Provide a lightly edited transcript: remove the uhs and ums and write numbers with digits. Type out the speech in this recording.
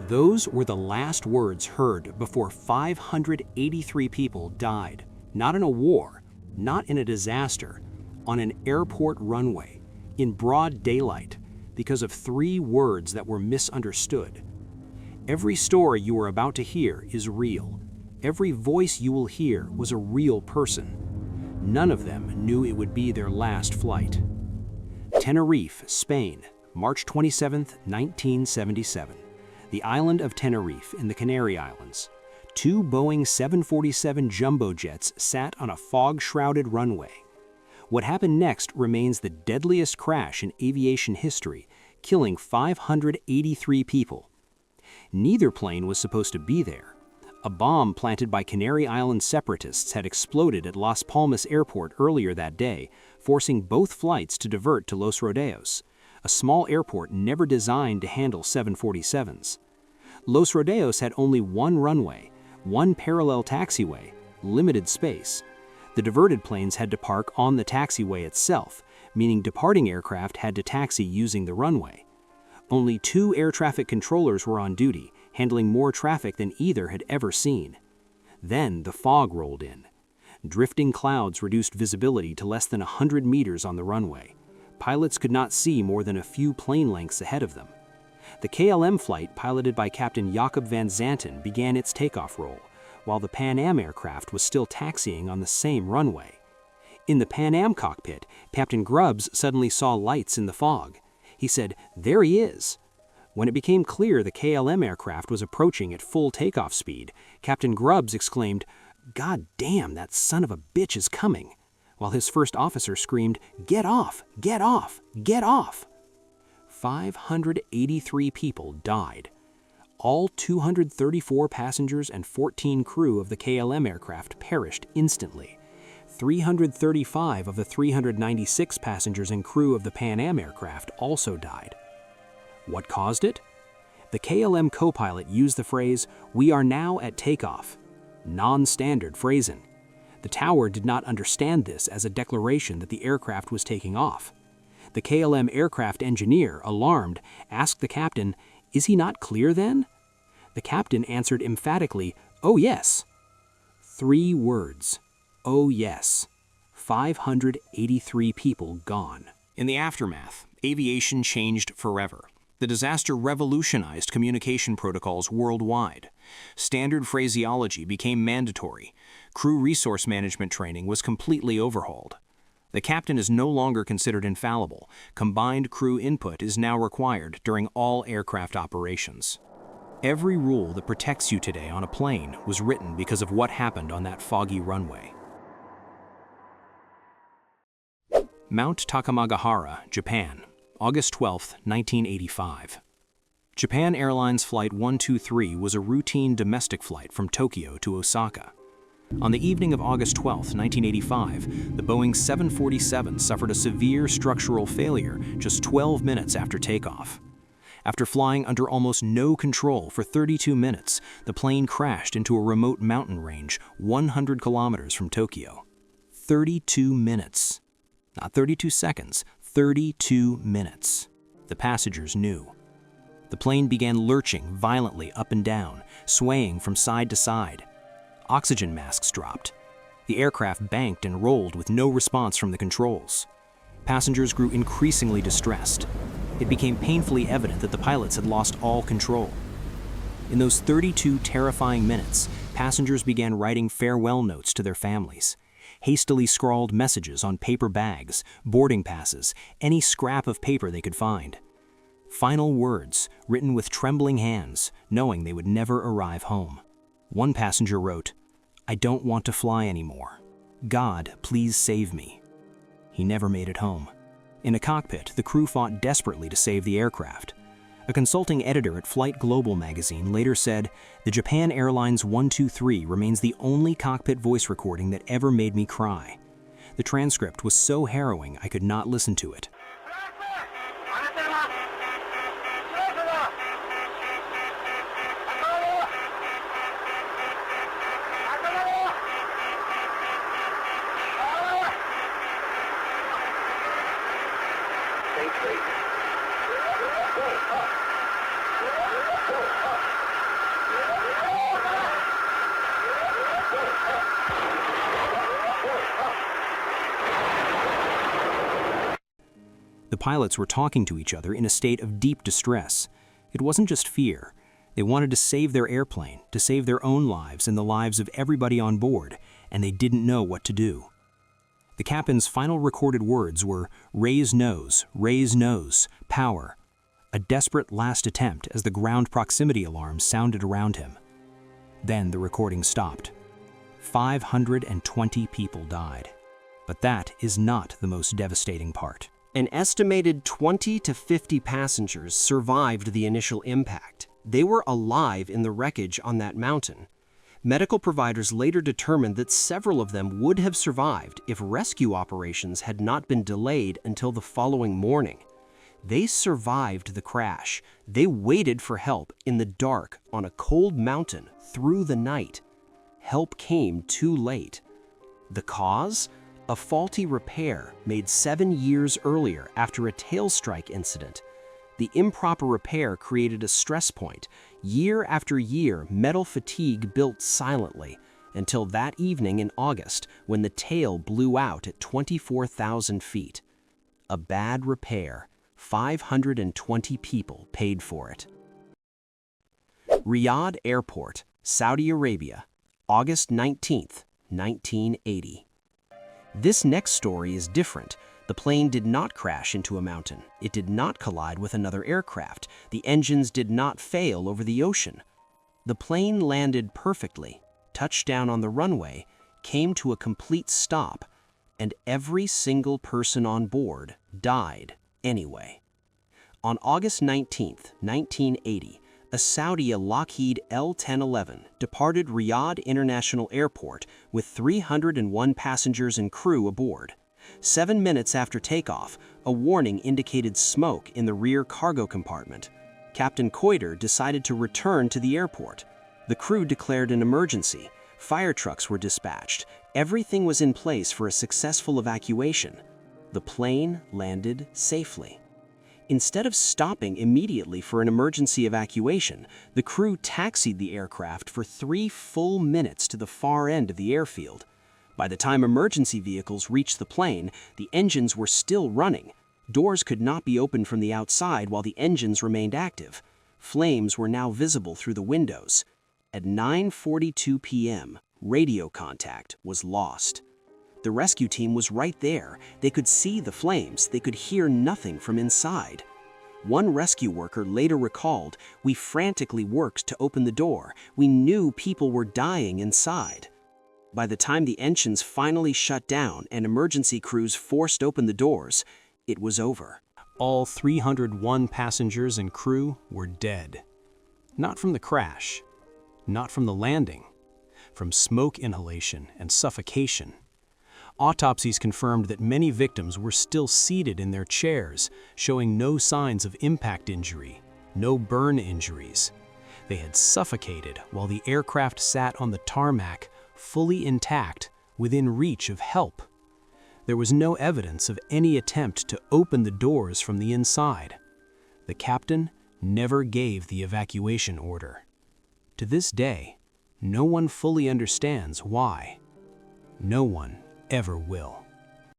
Those were the last words heard before 583 people died, not in a war, not in a disaster, on an airport runway, in broad daylight, because of 3 words that were misunderstood. Every story you are about to hear is real. Every voice you will hear was a real person. None of them knew it would be their last flight. Tenerife, Spain, March 27, 1977. The island of Tenerife in the Canary Islands. 2 Boeing 747 jumbo jets sat on a fog-shrouded runway. What happened next remains the deadliest crash in aviation history, killing 583 people. Neither plane was supposed to be there. A bomb planted by Canary Island separatists had exploded at Las Palmas Airport earlier that day, forcing both flights to divert to Los Rodeos, a small airport never designed to handle 747s. Los Rodeos had only 1 runway, 1 parallel taxiway, limited space. The diverted planes had to park on the taxiway itself, meaning departing aircraft had to taxi using the runway. Only 2 air traffic controllers were on duty, handling more traffic than either had ever seen. Then the fog rolled in. Drifting clouds reduced visibility to less than 100 meters on the runway. Pilots could not see more than a few plane lengths ahead of them. The KLM flight, piloted by Captain Jacob van Zanten, began its takeoff roll, while the Pan Am aircraft was still taxiing on the same runway. In the Pan Am cockpit, Captain Grubbs suddenly saw lights in the fog. He said, "There he is." When it became clear the KLM aircraft was approaching at full takeoff speed, Captain Grubbs exclaimed, "God damn, that son of a bitch is coming," while his first officer screamed, "Get off! Get off! Get off!" 583 people died. All 234 passengers and 14 crew of the KLM aircraft perished instantly. 335 of the 396 passengers and crew of the Pan Am aircraft also died. What caused it? The KLM co-pilot used the phrase, "We are now at takeoff," non-standard phrasing. The tower did not understand this as a declaration that the aircraft was taking off. The KLM aircraft engineer, alarmed, asked the captain, "Is he not clear then?" The captain answered emphatically, "Oh yes." 3 words. Oh yes. 583 people gone. In the aftermath, aviation changed forever. The disaster revolutionized communication protocols worldwide. Standard phraseology became mandatory. Crew resource management training was completely overhauled. The captain is no longer considered infallible. Combined crew input is now required during all aircraft operations. Every rule that protects you today on a plane was written because of what happened on that foggy runway. Mount Takamagahara, Japan, August 12, 1985. Japan Airlines Flight 123 was a routine domestic flight from Tokyo to Osaka. On the evening of August 12, 1985, the Boeing 747 suffered a severe structural failure just 12 minutes after takeoff. After flying under almost no control for 32 minutes, the plane crashed into a remote mountain range 100 kilometers from Tokyo. 32 minutes. Not 32 seconds, 32 minutes. The passengers knew. The plane began lurching violently up and down, swaying from side to side. Oxygen masks dropped. The aircraft banked and rolled with no response from the controls. Passengers grew increasingly distressed. It became painfully evident that the pilots had lost all control. In those 32 terrifying minutes, passengers began writing farewell notes to their families. Hastily scrawled messages on paper bags, boarding passes, any scrap of paper they could find. Final words, written with trembling hands, knowing they would never arrive home. One passenger wrote, "I don't want to fly anymore. God, please save me." He never made it home. In a cockpit, the crew fought desperately to save the aircraft. A consulting editor at Flight Global magazine later said, "The Japan Airlines 123 remains the only cockpit voice recording that ever made me cry. The transcript was so harrowing I could not listen to it." The pilots were talking to each other in a state of deep distress. It wasn't just fear. They wanted to save their airplane, to save their own lives and the lives of everybody on board, and they didn't know what to do. The captain's final recorded words were, raise nose, power. A desperate last attempt as the ground proximity alarm sounded around him. Then the recording stopped. 520 people died. But that is not the most devastating part. An estimated 20 to 50 passengers survived the initial impact. They were alive in the wreckage on that mountain. Medical providers later determined that several of them would have survived if rescue operations had not been delayed until the following morning. They survived the crash. They waited for help in the dark on a cold mountain through the night. Help came too late. The cause? A faulty repair made 7 years earlier after a tail strike incident. The improper repair created a stress point. Year after year, metal fatigue built silently until that evening in August when the tail blew out at 24,000 feet. A bad repair. 520 people paid for it. Riyadh Airport, Saudi Arabia, August 19, 1980. This next story is different. The plane did not crash into a mountain. It did not collide with another aircraft. The engines did not fail over the ocean. The plane landed perfectly, touched down on the runway, came to a complete stop, and every single person on board died anyway. On August 19, 1980, a Saudia Lockheed L-1011 departed Riyadh International Airport with 301 passengers and crew aboard. 7 minutes after takeoff, a warning indicated smoke in the rear cargo compartment. Captain Coiter decided to return to the airport. The crew declared an emergency. Fire trucks were dispatched. Everything was in place for a successful evacuation. The plane landed safely. Instead of stopping immediately for an emergency evacuation, the crew taxied the aircraft for 3 full minutes to the far end of the airfield. By the time emergency vehicles reached the plane, the engines were still running. Doors could not be opened from the outside while the engines remained active. Flames were now visible through the windows. At 9:42 p.m., radio contact was lost. The rescue team was right there. They could see the flames. They could hear nothing from inside. One rescue worker later recalled, "We frantically worked to open the door. We knew people were dying inside." By the time the engines finally shut down and emergency crews forced open the doors, it was over. All 301 passengers and crew were dead. Not from the crash, not from the landing, from smoke inhalation and suffocation. Autopsies confirmed that many victims were still seated in their chairs, showing no signs of impact injury, no burn injuries. They had suffocated while the aircraft sat on the tarmac, fully intact, within reach of help. There was no evidence of any attempt to open the doors from the inside. The captain never gave the evacuation order. To this day, no one fully understands why. No one ever will.